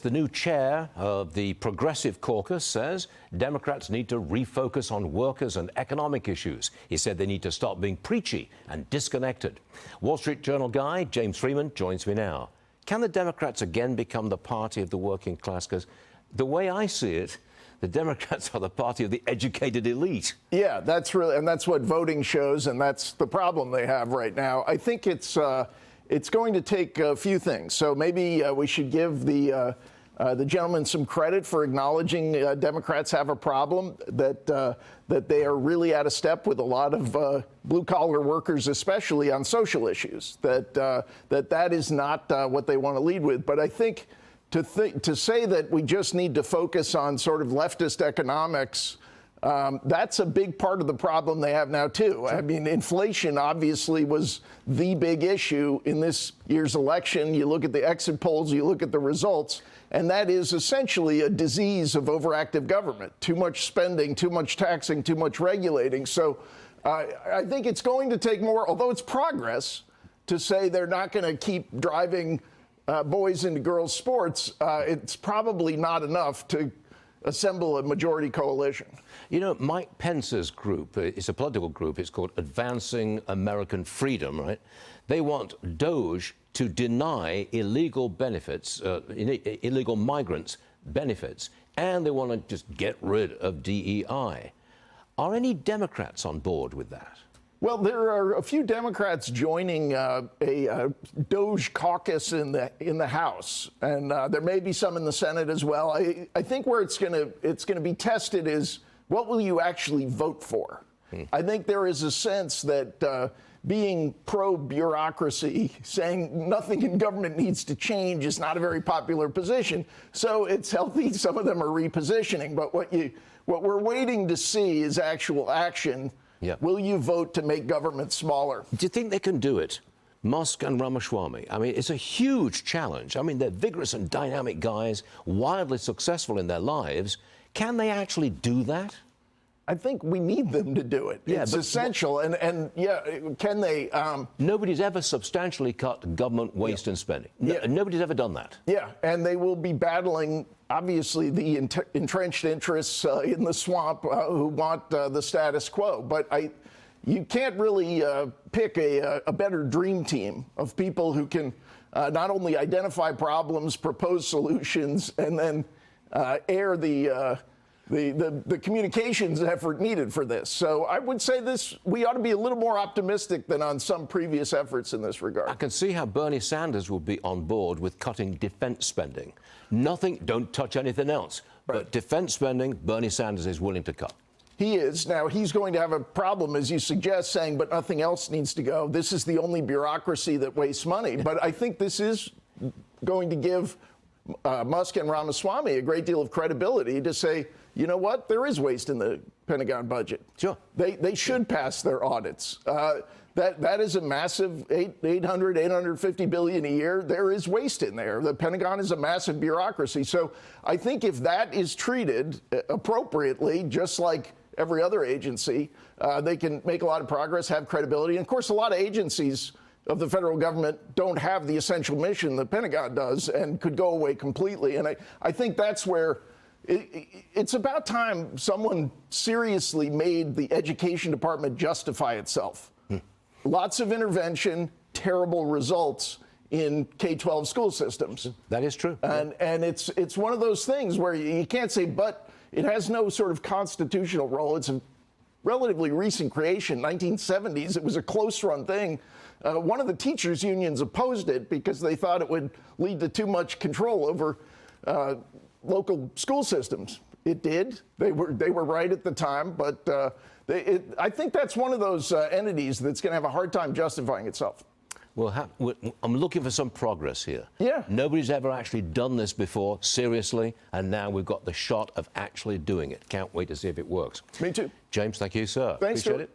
The new chair of the Progressive Caucus says Democrats need to refocus on workers and economic issues. He said they need to stop being preachy and disconnected. Wall Street Journal guy James Freeman joins me now. Can the Democrats again become the party of the working class? Because the way I see it, the Democrats are the party of the educated elite. Yeah, that's what voting shows, and that's the problem they have right now. I think it's going to take a few things. So maybe we should give the gentleman some credit for acknowledging Democrats have a problem, that they are really out of step with a lot of blue-collar workers, especially on social issues, that is not what they want to lead with. But I think to say that we just need to focus on sort of leftist economics, that's a big part of the problem they have now, too. I mean, inflation obviously was the big issue in this year's election. You look at the exit polls, you look at the results, and that is essentially a disease of overactive government. Too much spending, too much taxing, too much regulating. So I think it's going to take more, although it's progress, to say they're not going to keep driving boys into girls' sports. It's probably not enough to assemble a majority coalition. You know, Mike Pence's group, it's a political group, it's called Advancing American Freedom, right? They want DOGE to deny illegal benefits, illegal migrants benefits, and they want to just get rid of DEI. Are any Democrats on board with that? Well, there are a few Democrats joining a DOGE caucus in the House, and there may be some in the Senate as well. I think where it's going to be tested is what will you actually vote for? I think there is a sense that being pro-bureaucracy, saying nothing in government needs to change, is not a very popular position. So it's healthy. Some of them are repositioning, but what we're waiting to see is actual action. Yeah. Will you vote to make government smaller? Do you think they can do it? Musk and Ramaswamy. I mean, it's a huge challenge. I mean, they're vigorous and dynamic guys, wildly successful in their lives. Can they actually do that? I think we need them to do it. Yeah, it's essential. And yeah, can they? Nobody's ever substantially cut government waste and spending. Nobody's ever done that. Yeah, and they will be battling, obviously, the entrenched interests in the swamp who want the status quo. But you can't really pick a better dream team of people who can not only identify problems, propose solutions, and then air the communications effort needed for this. So I would say we ought to be a little more optimistic than on some previous efforts in this regard. I can see how Bernie Sanders will be on board with cutting defense spending. Nothing, don't touch anything else. Right. But defense spending, Bernie Sanders is willing to cut. He is. Now, he's going to have a problem, as you suggest, saying, but nothing else needs to go. This is the only bureaucracy that wastes money. But I think this is going to give Musk and Ramaswamy a great deal of credibility to say, you know what, there is waste in the Pentagon budget. Sure. They should pass their audits. That is a massive $850 billion a year. There is waste in there. The Pentagon is a massive bureaucracy. So I think if that is treated appropriately, just like every other agency, they can make a lot of progress, have credibility. And of course, a lot of agencies of the federal government don't have the essential mission the Pentagon does and could go away completely. And I think that's where it's about time someone seriously made the education department justify itself. Lots of intervention, terrible results in K-12 school systems. That is true. And it's one of those things where you can't say, but it has no sort of constitutional role. It's a relatively recent creation, 1970s. It was a close-run thing. One of the teachers' unions opposed it because they thought it would lead to too much control over local school systems. It did. They were right at the time, but I think that's one of those entities that's going to have a hard time justifying itself. Well, I'm looking for some progress here. Yeah. Nobody's ever actually done this before, seriously, and now we've got the shot of actually doing it. Can't wait to see if it works. Me too. James, thank you, sir. Thanks, Appreciate it.